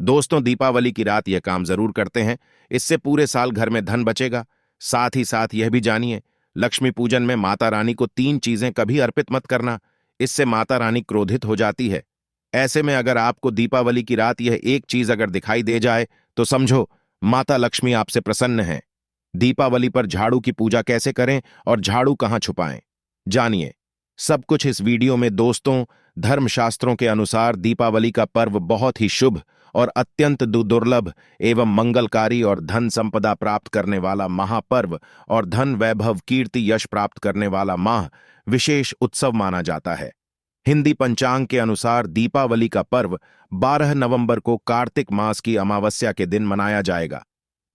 दोस्तों, दीपावली की रात यह काम जरूर करते हैं। इससे पूरे साल घर में धन बचेगा। साथ ही साथ यह भी जानिए, लक्ष्मी पूजन में माता रानी को 3 चीजें कभी अर्पित मत करना। इससे माता रानी क्रोधित हो जाती है। ऐसे में अगर आपको दीपावली की रात यह एक चीज अगर दिखाई दे जाए तो समझो माता लक्ष्मी आपसे प्रसन्न है। दीपावली पर झाड़ू की पूजा कैसे करें और झाड़ू कहां छुपाएं, जानिए सब कुछ इस वीडियो में। दोस्तों, धर्मशास्त्रों के अनुसार दीपावली का पर्व बहुत ही शुभ और अत्यंत दुर्लभ एवं मंगलकारी और धन संपदा प्राप्त करने वाला महापर्व और धन वैभव कीर्ति यश प्राप्त करने वाला माह विशेष उत्सव माना जाता है। हिंदी पंचांग के अनुसार दीपावली का पर्व 12 नवंबर को कार्तिक मास की अमावस्या के दिन मनाया जाएगा।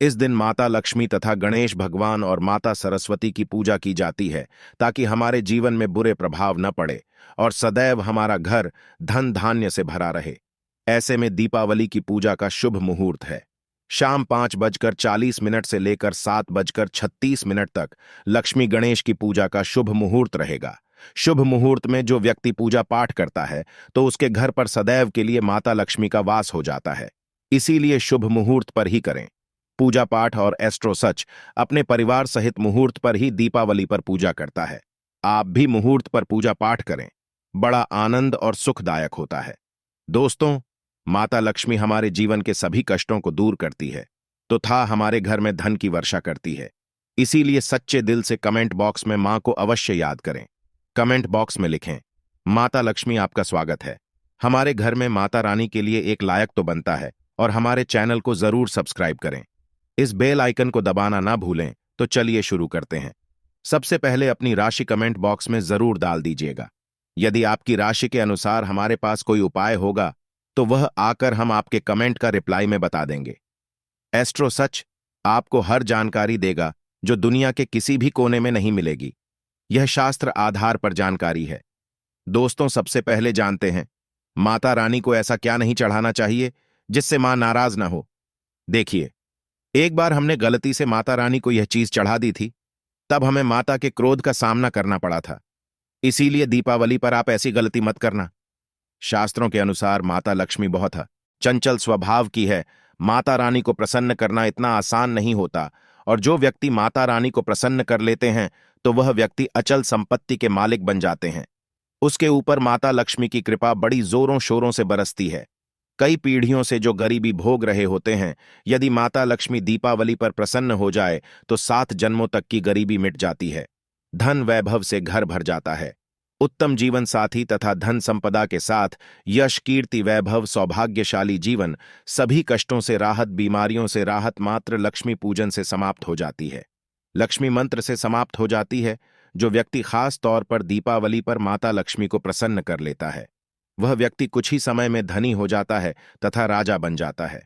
इस दिन माता लक्ष्मी तथा गणेश भगवान और माता सरस्वती की पूजा की जाती है ताकि हमारे जीवन में बुरे प्रभाव न पड़े और सदैव हमारा घर धन धान्य से भरा रहे। ऐसे में दीपावली की पूजा का शुभ मुहूर्त है शाम 5:40 से लेकर 7:36 तक लक्ष्मी गणेश की पूजा का शुभ मुहूर्त रहेगा। शुभ मुहूर्त में जो व्यक्ति पूजा पाठ करता है तो उसके घर पर सदैव के लिए माता लक्ष्मी का वास हो जाता है। इसीलिए शुभ मुहूर्त पर ही करें पूजा पाठ। और एस्ट्रो सच अपने परिवार सहित मुहूर्त पर ही दीपावली पर पूजा करता है। आप भी मुहूर्त पर पूजा पाठ करें, बड़ा आनंद और सुखदायक होता है। दोस्तों, माता लक्ष्मी हमारे जीवन के सभी कष्टों को दूर करती है तथा हमारे घर में धन की वर्षा करती है। इसीलिए सच्चे दिल से कमेंट बॉक्स में मां को अवश्य याद करें। कमेंट बॉक्स में लिखें, माता लक्ष्मी आपका स्वागत है। हमारे घर में माता रानी के लिए एक लायक तो बनता है। और हमारे चैनल को जरूर सब्सक्राइब करें। इस बेल आइकन को दबाना ना भूलें। तो चलिए शुरू करते हैं। सबसे पहले अपनी राशि कमेंट बॉक्स में जरूर डाल दीजिएगा। यदि आपकी राशि के अनुसार हमारे पास कोई उपाय होगा तो वह आकर हम आपके कमेंट का रिप्लाई में बता देंगे। एस्ट्रो सच आपको हर जानकारी देगा जो दुनिया के किसी भी कोने में नहीं मिलेगी। यह शास्त्र आधार पर जानकारी है। दोस्तों, सबसे पहले जानते हैं माता रानी को ऐसा क्या नहीं चढ़ाना चाहिए जिससे मां नाराज ना हो। देखिए, एक बार हमने गलती से माता रानी को यह चीज चढ़ा दी थी, तब हमें माता के क्रोध का सामना करना पड़ा था। इसीलिए दीपावली पर आप ऐसी गलती मत करना। शास्त्रों के अनुसार माता लक्ष्मी बहुत चंचल स्वभाव की है। माता रानी को प्रसन्न करना इतना आसान नहीं होता। और जो व्यक्ति माता रानी को प्रसन्न कर लेते हैं तो वह व्यक्ति अचल संपत्ति के मालिक बन जाते हैं। उसके ऊपर माता लक्ष्मी की कृपा बड़ी जोरों शोरों से बरसती है। कई पीढ़ियों से जो गरीबी भोग रहे होते हैं, यदि माता लक्ष्मी दीपावली पर प्रसन्न हो जाए तो 7 जन्मों तक की गरीबी मिट जाती है। धन वैभव से घर भर जाता है। उत्तम जीवन साथी तथा धन संपदा के साथ यश कीर्ति वैभव सौभाग्यशाली जीवन, सभी कष्टों से राहत, बीमारियों से राहत मात्र लक्ष्मी पूजन से समाप्त हो जाती है। लक्ष्मी मंत्र से समाप्त हो जाती है। जो व्यक्ति खास तौर पर दीपावली पर माता लक्ष्मी को प्रसन्न कर लेता है वह व्यक्ति कुछ ही समय में धनी हो जाता है तथा राजा बन जाता है।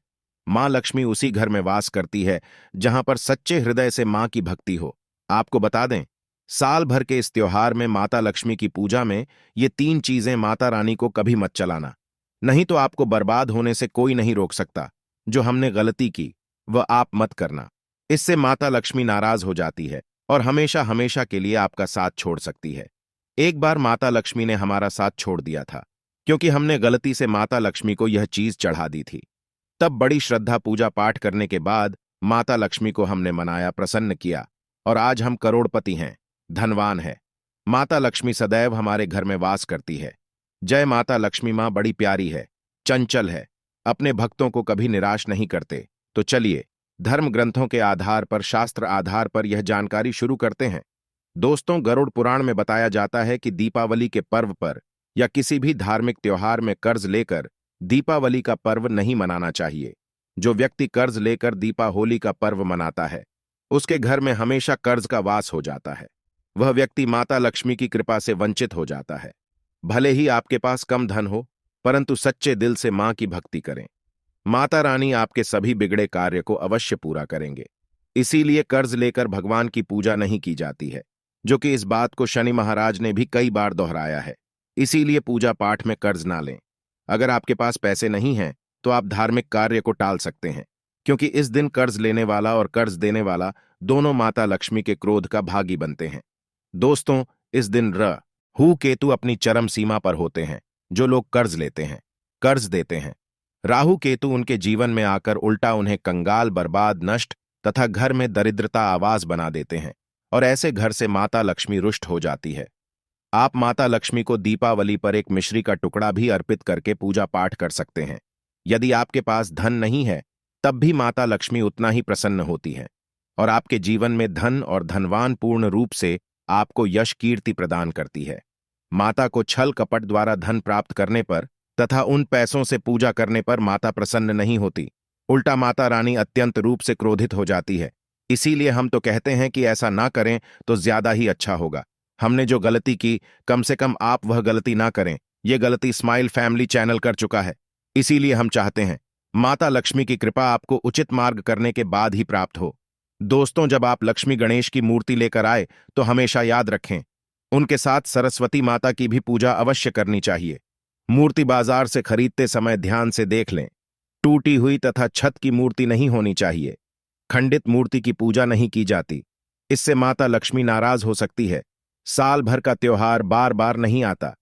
मां लक्ष्मी उसी घर में वास करती है जहां पर सच्चे हृदय से मां की भक्ति हो। आपको बता दें, साल भर के इस त्योहार में माता लक्ष्मी की पूजा में ये 3 चीजें माता रानी को कभी मत चलाना, नहीं तो आपको बर्बाद होने से कोई नहीं रोक सकता। जो हमने गलती की वह आप मत करना। इससे माता लक्ष्मी नाराज हो जाती है और हमेशा हमेशा के लिए आपका साथ छोड़ सकती है। एक बार माता लक्ष्मी ने हमारा साथ छोड़ दिया था क्योंकि हमने गलती से माता लक्ष्मी को यह चीज चढ़ा दी थी। तब बड़ी श्रद्धा पूजा पाठ करने के बाद माता लक्ष्मी को हमने मनाया, प्रसन्न किया और आज हम करोड़पति हैं, धनवान है। माता लक्ष्मी सदैव हमारे घर में वास करती है। जय माता लक्ष्मी। मां बड़ी प्यारी है, चंचल है, अपने भक्तों को कभी निराश नहीं करते। तो चलिए धर्म ग्रंथों के आधार पर, शास्त्र आधार पर यह जानकारी शुरू करते हैं। दोस्तों, गरुड़ पुराण में बताया जाता है कि दीपावली के पर्व पर या किसी भी धार्मिक त्योहार में कर्ज लेकर दीपावली का पर्व नहीं मनाना चाहिए। जो व्यक्ति कर्ज लेकर दीपावली का पर्व मनाता है उसके घर में हमेशा कर्ज का वास हो जाता है। वह व्यक्ति माता लक्ष्मी की कृपा से वंचित हो जाता है। भले ही आपके पास कम धन हो, परंतु सच्चे दिल से मां की भक्ति करें। माता रानी आपके सभी बिगड़े कार्य को अवश्य पूरा करेंगे। इसीलिए कर्ज लेकर भगवान की पूजा नहीं की जाती है, जो कि इस बात को शनि महाराज ने भी कई बार दोहराया है। इसीलिए पूजा पाठ में कर्ज ना लें। अगर आपके पास पैसे नहीं हैं तो आप धार्मिक कार्य को टाल सकते हैं, क्योंकि इस दिन कर्ज लेने वाला और कर्ज देने वाला दोनों माता लक्ष्मी के क्रोध का भागी बनते हैं। दोस्तों, इस दिन राहु केतु अपनी चरम सीमा पर होते हैं। जो लोग कर्ज लेते हैं, कर्ज देते हैं, राहु केतु उनके जीवन में आकर उल्टा उन्हें कंगाल, बर्बाद, नष्ट तथा घर में दरिद्रता आवास बना देते हैं और ऐसे घर से माता लक्ष्मी रुष्ट हो जाती है। आप माता लक्ष्मी को दीपावली पर एक मिश्री का टुकड़ा भी अर्पित करके पूजा पाठ कर सकते हैं। यदि आपके पास धन नहीं है तब भी माता लक्ष्मी उतना ही प्रसन्न होती हैं और आपके जीवन में धन और धनवान पूर्ण रूप से आपको यश कीर्ति प्रदान करती है। माता को छल कपट द्वारा धन प्राप्त करने पर तथा उन पैसों से पूजा करने पर माता प्रसन्न नहीं होती, उल्टा माता रानी अत्यंत रूप से क्रोधित हो जाती है। इसीलिए हम तो कहते हैं कि ऐसा ना करें तो ज्यादा ही अच्छा होगा। हमने जो गलती की कम से कम आप वह गलती ना करें। ये गलती स्माइल फैमिली चैनल कर चुका है। इसीलिए हम चाहते हैं माता लक्ष्मी की कृपा आपको उचित मार्ग करने के बाद ही प्राप्त हो। दोस्तों, जब आप लक्ष्मी गणेश की मूर्ति लेकर आए तो हमेशा याद रखें उनके साथ सरस्वती माता की भी पूजा अवश्य करनी चाहिए। मूर्ति बाजार से खरीदते समय ध्यान से देख लें। टूटी हुई तथा छत की मूर्ति नहीं होनी चाहिए। खंडित मूर्ति की पूजा नहीं की जाती, इससे माता लक्ष्मी नाराज हो सकती है। साल भर का त्योहार बार बार नहीं आता,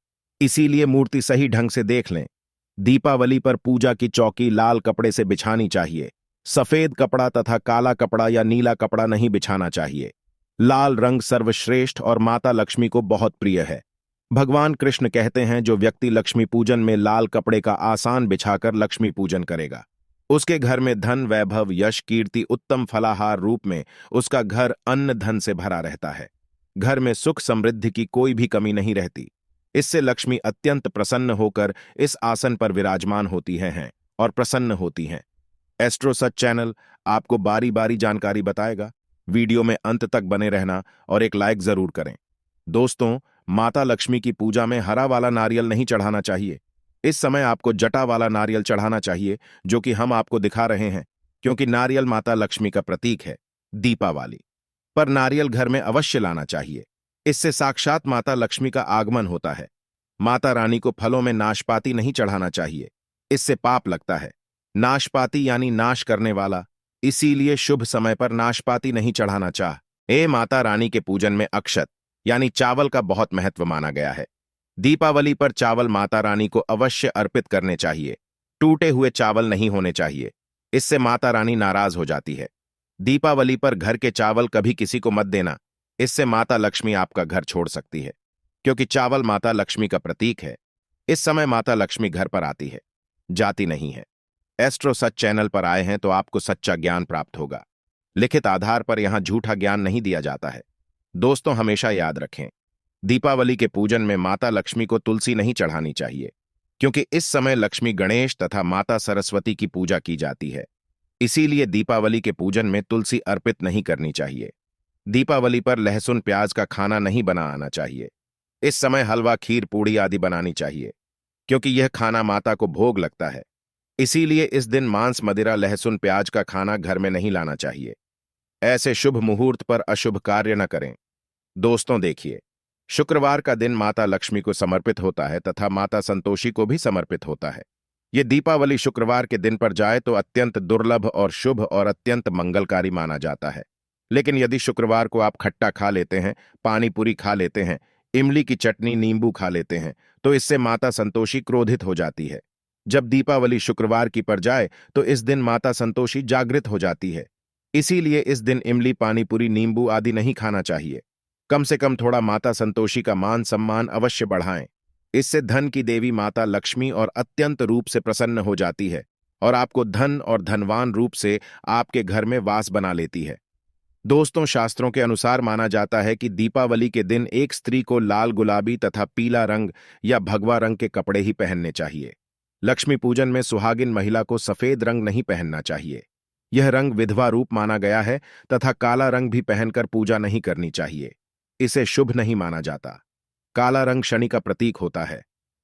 इसीलिए मूर्ति सही ढंग से देख लें। दीपावली पर पूजा की चौकी लाल कपड़े से बिछानी चाहिए। सफेद कपड़ा तथा काला कपड़ा या नीला कपड़ा नहीं बिछाना चाहिए। लाल रंग सर्वश्रेष्ठ और माता लक्ष्मी को बहुत प्रिय है। भगवान कृष्ण कहते हैं, जो व्यक्ति लक्ष्मी पूजन में लाल कपड़े का आसान बिछाकर लक्ष्मी पूजन करेगा, उसके घर में धन, वैभव, यश, कीर्ति, उत्तम फलाहार रूप में उसका घर अन्न धन से भरा रहता है। घर में सुख समृद्धि की कोई भी कमी नहीं रहती। इससे लक्ष्मी अत्यंत प्रसन्न होकर इस आसन पर विराजमान होती हैं और प्रसन्न होती हैं। एस्ट्रो सच चैनल आपको बारी बारी जानकारी बताएगा। वीडियो में अंत तक बने रहना और एक लाइक जरूर करें। दोस्तों, माता लक्ष्मी की पूजा में हरा वाला नारियल नहीं चढ़ाना चाहिए। इस समय आपको जटा वाला नारियल चढ़ाना चाहिए, जो कि हम आपको दिखा रहे हैं, क्योंकि नारियल माता लक्ष्मी का प्रतीक है। दीपावली पर नारियल घर में अवश्य लाना चाहिए। इससे साक्षात माता लक्ष्मी का आगमन होता है। माता रानी को फलों में नाशपाती नहीं चढ़ाना चाहिए, इससे पाप लगता है। नाशपाती यानी नाश करने वाला, इसीलिए शुभ समय पर नाशपाती नहीं चढ़ाना चाहिए। माता रानी के पूजन में अक्षत यानी चावल का बहुत महत्व माना गया है। दीपावली पर चावल माता रानी को अवश्य अर्पित करने चाहिए। टूटे हुए चावल नहीं होने चाहिए, इससे माता रानी नाराज हो जाती है। दीपावली पर घर के चावल कभी किसी को मत देना, इससे माता लक्ष्मी आपका घर छोड़ सकती है, क्योंकि चावल माता लक्ष्मी का प्रतीक है। इस समय माता लक्ष्मी घर पर आती है, जाती नहीं है। एस्ट्रो सच चैनल पर आए हैं तो आपको सच्चा ज्ञान प्राप्त होगा। लिखित आधार पर यहां झूठा ज्ञान नहीं दिया जाता है। दोस्तों, हमेशा याद रखें, दीपावली के पूजन में माता लक्ष्मी को तुलसी नहीं चढ़ानी चाहिए, क्योंकि इस समय लक्ष्मी गणेश तथा माता सरस्वती की पूजा की जाती है। इसीलिए दीपावली के पूजन में तुलसी अर्पित नहीं करनी चाहिए। दीपावली पर लहसुन प्याज का खाना नहीं बनाना चाहिए। इस समय हलवा, खीर, पूड़ी आदि बनानी चाहिए, क्योंकि यह खाना माता को भोग लगता है। इसीलिए इस दिन मांस, मदिरा, लहसुन प्याज का खाना घर में नहीं लाना चाहिए। ऐसे शुभ मुहूर्त पर अशुभ कार्य न करें। दोस्तों देखिए, शुक्रवार का दिन माता लक्ष्मी को समर्पित होता है तथा माता संतोषी को भी समर्पित होता है। ये दीपावली शुक्रवार के दिन पर जाए तो अत्यंत दुर्लभ और शुभ और अत्यंत मंगलकारी माना जाता है। लेकिन यदि शुक्रवार को आप खट्टा खा लेते हैं, पानी पूरी खा लेते हैं, इमली की चटनी, नींबू खा लेते हैं, तो इससे माता संतोषी क्रोधित हो जाती है। जब दीपावली शुक्रवार की पर जाए तो इस दिन माता संतोषी जागृत हो जाती है। इसीलिए इस दिन इमली, पानी पूरी, नींबू आदि नहीं खाना चाहिए। कम से कम थोड़ा माता संतोषी का मान सम्मान अवश्य बढ़ाएं। इससे धन की देवी माता लक्ष्मी और अत्यंत रूप से प्रसन्न हो जाती है और आपको धन और धनवान रूप से आपके घर में वास बना लेती है। दोस्तों, शास्त्रों के अनुसार माना जाता है कि दीपावली के दिन एक स्त्री को लाल, गुलाबी तथा पीला रंग या भगवा रंग के कपड़े ही पहनने चाहिए। लक्ष्मी पूजन में सुहागिन महिला को सफेद रंग नहीं पहनना चाहिए। यह रंग विधवा रूप माना गया है तथा काला रंग भी पहनकर पूजा नहीं करनी चाहिए। इसे शुभ नहीं माना जाता। काला रंग शनि का प्रतीक होता है।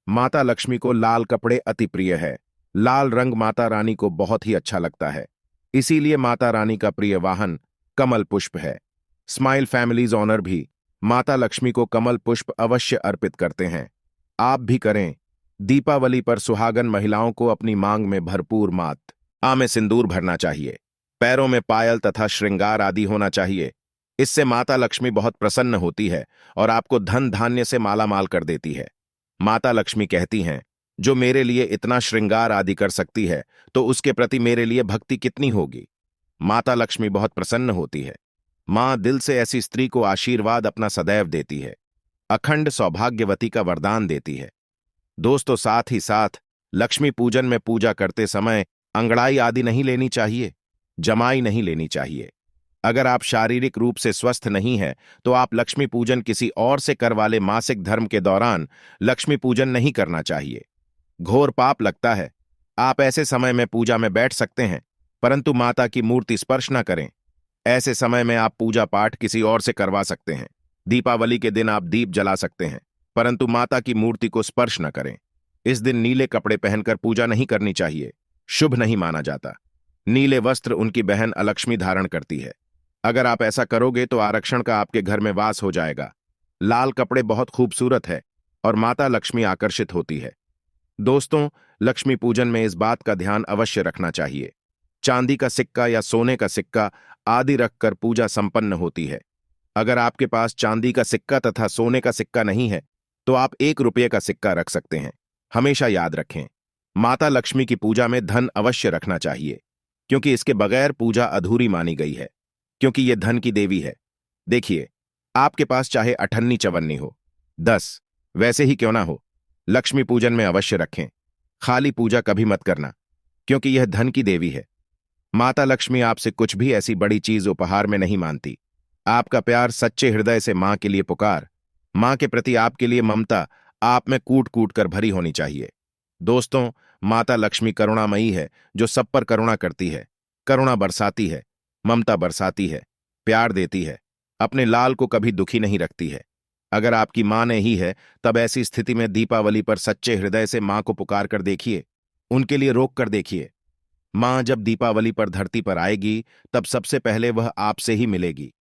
माता लक्ष्मी को लाल कपड़े अति प्रिय है। लाल रंग माता रानी को बहुत ही अच्छा लगता है। इसीलिए माता रानी का प्रिय वाहन कमल पुष्प है। स्माइल फैमिलीज ऑनर भी माता लक्ष्मी को कमल पुष्प अवश्य अर्पित करते हैं। आप भी करें। दीपावली पर सुहागन महिलाओं को अपनी मांग में भरपूर मात्रा में सिंदूर भरना चाहिए। पैरों में पायल तथा श्रृंगार आदि होना चाहिए। इससे माता लक्ष्मी बहुत प्रसन्न होती है और आपको धन धान्य से मालामाल कर देती है। माता लक्ष्मी कहती हैं, जो मेरे लिए इतना श्रृंगार आदि कर सकती है, तो उसके प्रति मेरे लिए भक्ति कितनी होगी। माता लक्ष्मी बहुत प्रसन्न होती है। मां दिल से ऐसी स्त्री को आशीर्वाद अपना सदैव देती है, अखंड सौभाग्यवती का वरदान देती है। दोस्तों, साथ ही साथ लक्ष्मी पूजन में पूजा करते समय अंगड़ाई आदि नहीं लेनी चाहिए, जमाई नहीं लेनी चाहिए। अगर आप शारीरिक रूप से स्वस्थ नहीं हैं, तो आप लक्ष्मी पूजन किसी और से करवा ले। मासिक धर्म के दौरान लक्ष्मी पूजन नहीं करना चाहिए, घोर पाप लगता है। आप ऐसे समय में पूजा में बैठ सकते हैं, परंतु माता की मूर्ति स्पर्श न करें। ऐसे समय में आप पूजा पाठ किसी और से करवा सकते हैं। दीपावली के दिन आप दीप जला सकते हैं, परंतु माता की मूर्ति को स्पर्श न करें। इस दिन नीले कपड़े पहनकर पूजा नहीं करनी चाहिए, शुभ नहीं माना जाता। नीले वस्त्र उनकी बहन अलक्ष्मी धारण करती है। अगर आप ऐसा करोगे तो आरक्षण का आपके घर में वास हो जाएगा। लाल कपड़े बहुत खूबसूरत है और माता लक्ष्मी आकर्षित होती है। दोस्तों, लक्ष्मी पूजन में इस बात का ध्यान अवश्य रखना चाहिए। चांदी का सिक्का या सोने का सिक्का आदि रखकर पूजा संपन्न होती है। अगर आपके पास चांदी का सिक्का तथा सोने का सिक्का नहीं है, तो आप 1 रुपये का सिक्का रख सकते हैं। हमेशा याद रखें, माता लक्ष्मी की पूजा में धन अवश्य रखना चाहिए, क्योंकि इसके बगैर पूजा अधूरी मानी गई है, क्योंकि ये धन की देवी है। देखिए, आपके पास चाहे 98 चवन्नी हो, 10 वैसे ही क्यों ना हो, लक्ष्मी पूजन में अवश्य रखें। खाली पूजा कभी मत करना, क्योंकि यह धन की देवी है। माता लक्ष्मी आपसे कुछ भी ऐसी बड़ी चीज उपहार में नहीं मानती। आपका प्यार, सच्चे हृदय से मां के लिए पुकार, मां के प्रति आपके लिए ममता आप में कूट कूट कर भरी होनी चाहिए। दोस्तों, माता लक्ष्मी करुणामयी है, जो सब पर करुणा करती है, करुणा बरसाती है, ममता बरसाती है, प्यार देती है, अपने लाल को कभी दुखी नहीं रखती है। अगर आपकी मां ने ही है, तब ऐसी स्थिति में दीपावली पर सच्चे हृदय से मां को पुकार कर देखिए, उनके लिए रोक कर देखिए। मां जब दीपावली पर धरती पर आएगी, तब सबसे पहले वह आपसे ही मिलेगी,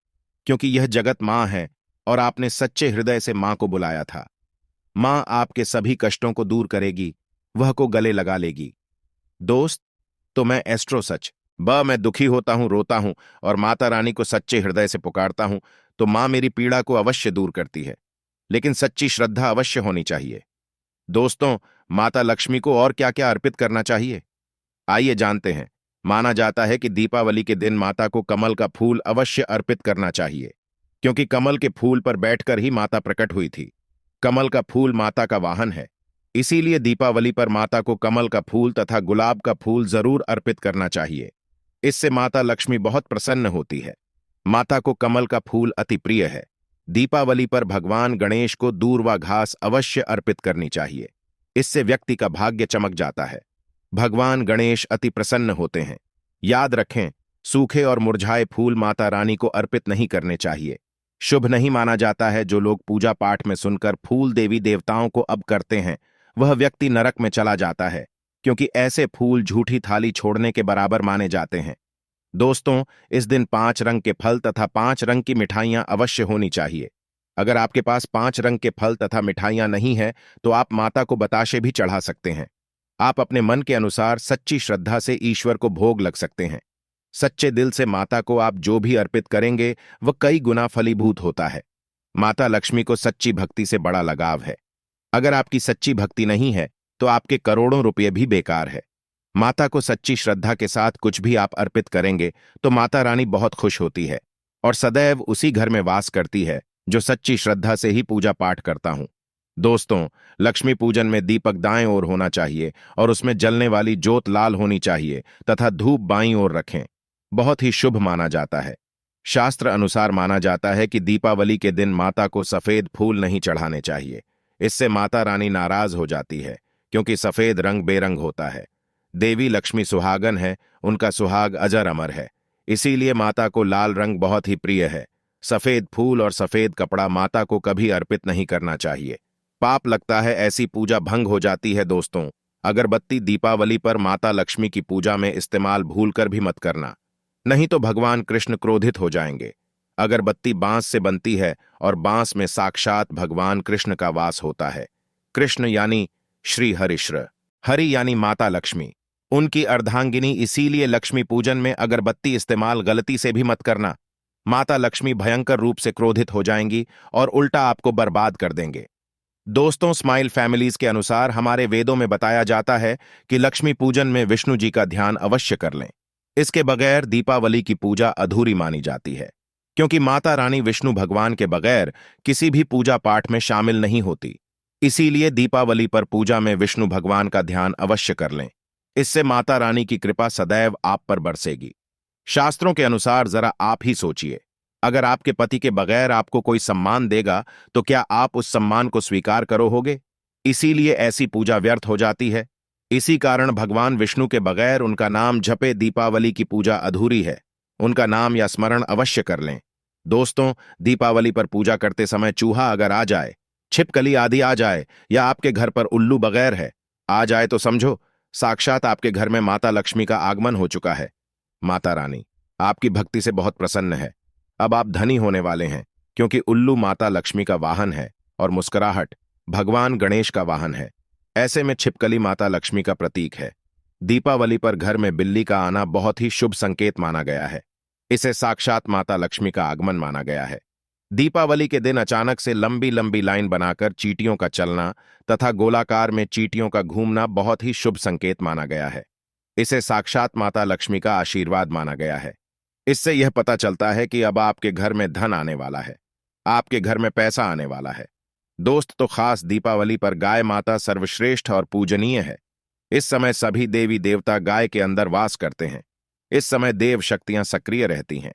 क्योंकि यह जगत मां है और आपने सच्चे हृदय से मां को बुलाया था। मां आपके सभी कष्टों को दूर करेगी, वह को गले लगा लेगी। दोस्त, तो मैं एस्ट्रो सच मैं दुखी होता हूं, रोता हूं और माता रानी को सच्चे हृदय से पुकारता हूं, तो मां मेरी पीड़ा को अवश्य दूर करती है, लेकिन सच्ची श्रद्धा अवश्य होनी चाहिए। दोस्तों, माता लक्ष्मी को और क्या क्या अर्पित करना चाहिए, आइए जानते हैं। माना जाता है कि दीपावली के दिन माता को कमल का फूल अवश्य अर्पित करना चाहिए, क्योंकि कमल के फूल पर बैठकर ही माता प्रकट हुई थी। कमल का फूल माता का वाहन है, इसीलिए दीपावली पर माता को कमल का फूल तथा गुलाब का फूल जरूर अर्पित करना चाहिए। इससे माता लक्ष्मी बहुत प्रसन्न होती है। माता को कमल का फूल अति प्रिय है। दीपावली पर भगवान गणेश को दूर्वा घास अवश्य अर्पित करनी चाहिए, इससे व्यक्ति का भाग्य चमक जाता है। भगवान गणेश अति प्रसन्न होते हैं। याद रखें, सूखे और मुरझाए फूल माता रानी को अर्पित नहीं करने चाहिए, शुभ नहीं माना जाता है। जो लोग पूजा पाठ में सुनकर फूल देवी देवताओं को अब करते हैं, वह व्यक्ति नरक में चला जाता है, क्योंकि ऐसे फूल झूठी थाली छोड़ने के बराबर माने जाते हैं। दोस्तों, इस दिन 5 रंग के फल तथा 5 रंग की मिठाइयां अवश्य होनी चाहिए। अगर आपके पास 5 रंग के फल तथा मिठाइयां नहीं है, तो आप माता को बताशे भी चढ़ा सकते हैं। आप अपने मन के अनुसार सच्ची श्रद्धा से ईश्वर को भोग लग सकते हैं। सच्चे दिल से माता को आप जो भी अर्पित करेंगे, वह कई गुना फलीभूत होता है। माता लक्ष्मी को सच्ची भक्ति से बड़ा लगाव है। अगर आपकी सच्ची भक्ति नहीं है, तो आपके करोड़ों रुपये भी बेकार है। माता को सच्ची श्रद्धा के साथ कुछ भी आप अर्पित करेंगे, तो माता रानी बहुत खुश होती है और सदैव उसी घर में वास करती है जो सच्ची श्रद्धा से ही पूजा पाठ करता हूं। दोस्तों, लक्ष्मी पूजन में दीपक दाएं ओर होना चाहिए और उसमें जलने वाली जोत लाल होनी चाहिए तथा धूप बाईं ओर रखें। बहुत ही शुभ माना जाता है। शास्त्र अनुसार माना जाता है कि दीपावली के दिन माता को सफेद फूल नहीं चढ़ाने चाहिए, इससे माता रानी नाराज हो जाती है, क्योंकि सफेद रंग बेरंग होता है। देवी लक्ष्मी सुहागन है, उनका सुहाग अजर अमर है, इसीलिए माता को लाल रंग बहुत ही प्रिय है। सफेद फूल और सफेद कपड़ा माता को कभी अर्पित नहीं करना चाहिए, पाप लगता है, ऐसी पूजा भंग हो जाती है। दोस्तों, अगरबत्ती दीपावली पर माता लक्ष्मी की पूजा में इस्तेमाल भूलकर भी मत करना, नहीं तो भगवान कृष्ण क्रोधित हो जाएंगे। अगरबत्ती बांस से बनती है और बांस में साक्षात भगवान कृष्ण का वास होता है। कृष्ण यानी श्री हरिश्र, हरि यानी माता लक्ष्मी, उनकी अर्धांगिनी, इसीलिए लक्ष्मी पूजन में अगरबत्ती इस्तेमाल गलती से भी मत करना। माता लक्ष्मी भयंकर रूप से क्रोधित हो जाएंगी और उल्टा आपको बर्बाद कर देंगे। दोस्तों, स्माइल फैमिलीज के अनुसार हमारे वेदों में बताया जाता है कि लक्ष्मी पूजन में विष्णु जी का ध्यान अवश्य कर लें। इसके बगैर दीपावली की पूजा अधूरी मानी जाती है, क्योंकि माता रानी विष्णु भगवान के बगैर किसी भी पूजा पाठ में शामिल नहीं होती। इसीलिए दीपावली पर पूजा में विष्णु भगवान का ध्यान अवश्य कर लें। इससे माता रानी की कृपा सदैव आप पर बरसेगी। शास्त्रों के अनुसार जरा आप ही सोचिए, अगर आपके पति के बगैर आपको कोई सम्मान देगा तो क्या आप उस सम्मान को स्वीकार करोगे? इसीलिए ऐसी पूजा व्यर्थ हो जाती है। इसी कारण भगवान विष्णु के बगैर उनका नाम जपे दीपावली की पूजा अधूरी है। उनका नाम या स्मरण अवश्य कर लें। दोस्तों, दीपावली पर पूजा करते समय चूहा अगर आ जाए, छिपकली आदि आ जाए, या आपके घर पर उल्लू बगैर है आ जाए, तो समझो साक्षात आपके घर में माता लक्ष्मी का आगमन हो चुका है। माता रानी आपकी भक्ति से बहुत प्रसन्न है। अब आप धनी होने वाले हैं, क्योंकि उल्लू माता लक्ष्मी का वाहन है और मुस्कुराहट भगवान गणेश का वाहन है। ऐसे में छिपकली माता लक्ष्मी का प्रतीक है। दीपावली पर घर में बिल्ली का आना बहुत ही शुभ संकेत माना गया है। इसे साक्षात माता लक्ष्मी का आगमन माना गया है। दीपावली के दिन अचानक से लंबी लंबी लाइन बनाकर चींटियों का चलना तथा गोलाकार में चींटियों का घूमना बहुत ही शुभ संकेत माना गया है। इसे साक्षात माता लक्ष्मी का आशीर्वाद माना गया है। इससे यह पता चलता है कि अब आपके घर में धन आने वाला है, आपके घर में पैसा आने वाला है। दोस्त, तो खास दीपावली पर गाय माता सर्वश्रेष्ठ और पूजनीय है। इस समय सभी देवी देवता गाय के अंदर वास करते हैं। इस समय देव शक्तियां सक्रिय रहती हैं।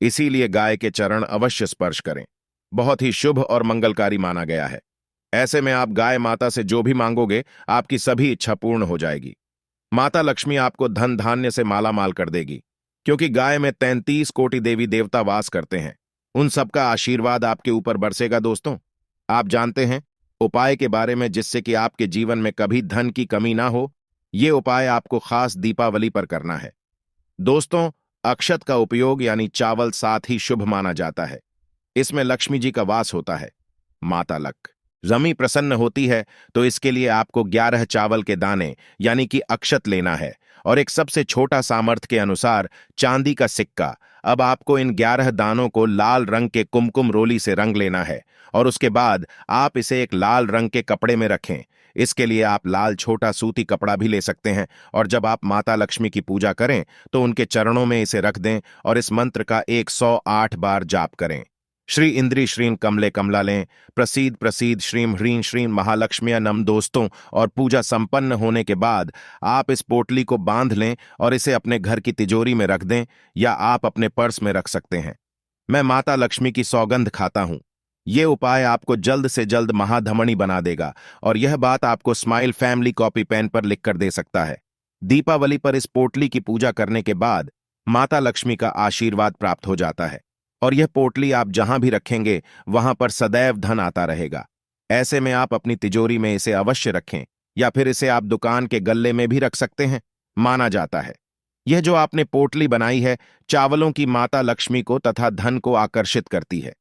इसीलिए गाय के चरण अवश्य स्पर्श करें। बहुत ही शुभ और मंगलकारी माना गया है। ऐसे में आप गाय माता से जो भी मांगोगे, आपकी सभी इच्छा पूर्ण हो जाएगी। माता लक्ष्मी आपको धन धान्य से मालामाल कर देगी, क्योंकि गाय में 33 कोटि देवी देवता वास करते हैं। उन सबका आशीर्वाद आपके ऊपर बरसेगा। दोस्तों, आप जानते हैं उपाय के बारे में, जिससे कि आपके जीवन में कभी धन की कमी ना हो। ये उपाय आपको खास दीपावली पर करना है। दोस्तों, अक्षत का उपयोग यानी चावल साथ ही शुभ माना जाता है। इसमें लक्ष्मी जी का वास होता है। माता लक्ष्मी प्रसन्न होती है, तो इसके लिए आपको 11 चावल के दाने यानी कि अक्षत लेना है और एक सबसे छोटा सामर्थ्य के अनुसार चांदी का सिक्का। अब आपको इन 11 दानों को लाल रंग के कुमकुम रोली से रंग लेना है और उसके बाद आप इसे एक लाल रंग के कपड़े में रखें। इसके लिए आप लाल छोटा सूती कपड़ा भी ले सकते हैं और जब आप माता लक्ष्मी की पूजा करें तो उनके चरणों में इसे रख दें और इस मंत्र का 108 बार जाप करें। श्री इंद्री श्रीं कमले कमलालें प्रसीद प्रसीद श्रीं ह्रीं श्रीं महालक्ष्मिया नम। दोस्तों, और पूजा संपन्न होने के बाद आप इस पोटली को बांध लें और इसे अपने घर की तिजोरी में रख दें या आप अपने पर्स में रख सकते हैं। मैं माता लक्ष्मी की सौगंध खाता हूं, ये उपाय आपको जल्द से जल्द महाधमनी बना देगा और यह बात आपको स्माइल फैमिली कॉपी पेन पर लिखकर दे सकता है। दीपावली पर इस पोटली की पूजा करने के बाद माता लक्ष्मी का आशीर्वाद प्राप्त हो जाता है और यह पोटली आप जहां भी रखेंगे वहां पर सदैव धन आता रहेगा। ऐसे में आप अपनी तिजोरी में इसे अवश्य रखें या फिर इसे आप दुकान के गल्ले में भी रख सकते हैं। माना जाता है यह जो आपने पोटली बनाई है चावलों की माता लक्ष्मी को तथा धन को आकर्षित करती है।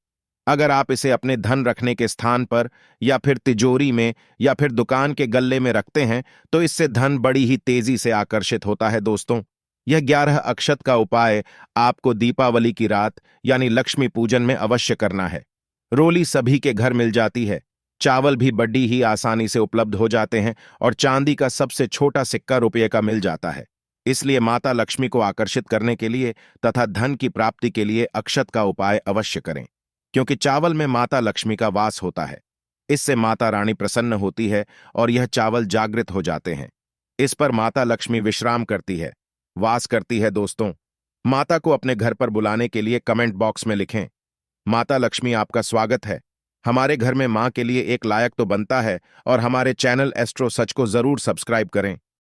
अगर आप इसे अपने धन रखने के स्थान पर या फिर तिजोरी में या फिर दुकान के गल्ले में रखते हैं तो इससे धन बड़ी ही तेजी से आकर्षित होता है। दोस्तों, यह 11 अक्षत का उपाय आपको दीपावली की रात यानी लक्ष्मी पूजन में अवश्य करना है। रोली सभी के घर मिल जाती है, चावल भी बड़ी ही आसानी से उपलब्ध हो जाते हैं और चांदी का सबसे छोटा सिक्का रुपये का मिल जाता है। इसलिए माता लक्ष्मी को आकर्षित करने के लिए तथा धन की प्राप्ति के लिए अक्षत का उपाय अवश्य करें, क्योंकि चावल में माता लक्ष्मी का वास होता है। इससे माता रानी प्रसन्न होती है और यह चावल जागृत हो जाते हैं। इस पर माता लक्ष्मी विश्राम करती है, वास करती है। दोस्तों, माता को अपने घर पर बुलाने के लिए कमेंट बॉक्स में लिखें, माता लक्ष्मी आपका स्वागत है। हमारे घर में मां के लिए एक लायक तो बनता है और हमारे चैनल एस्ट्रो सच को जरूर सब्सक्राइब करें।